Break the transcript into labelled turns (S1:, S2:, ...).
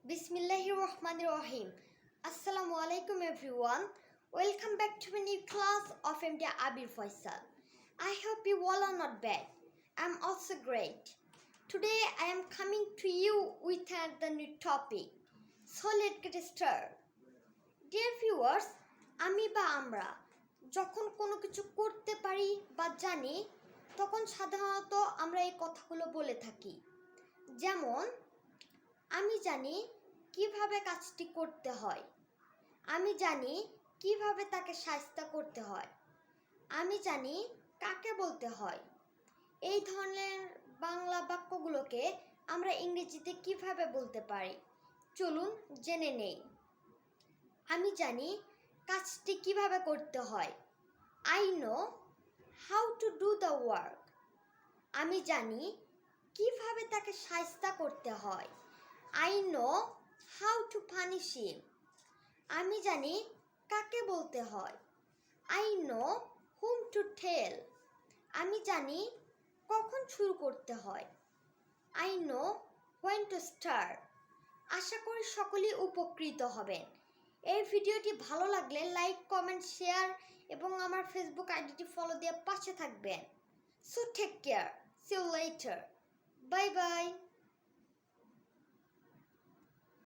S1: Bismillahirrahmanirrahim. Assalamu alaikum everyone. Welcome back to a new class of MD Abir Faisal. I hope you all are not bad. I'm also great. Today I am coming to you with the new topic. So let's get started. Dear viewers, আমি বা আমরা যখন কোনো কিছু করতে পারি বা জানি তখন সাধারণত আমরা এই কথাগুলো বলে থাকি। যেমন আমি জানি কিভাবে কাজটি করতে হয়, আমি জানি কিভাবে তাকে শায়েস্তা করতে হয়, আমি জানি কাকে বলতে হয়। এই ধরনের বাংলা বাক্যগুলোকে আমরা ইংরেজিতে কিভাবে বলতে পারি চলুন জেনে নেই। আমি জানি কাজটি কিভাবে করতে হয়, I know how to do the work. আমি জানি কিভাবে তাকে শায়েস্তা করতে হয়, I know how to punish him. আমি জানি কাকে বলতে হয়, I know whom to tell. আমি জানি কখন শুরু করতে হয়, I know when to start. আশা করি সকলেই উপকৃত হবেন। এই ভিডিওটি ভালো লাগলে লাইক, কমেন্ট, শেয়ার এবং আমার ফেসবুক আইডিটি ফলো দিয়ে পাশে থাকবেন। So take care. See you later. Bye bye.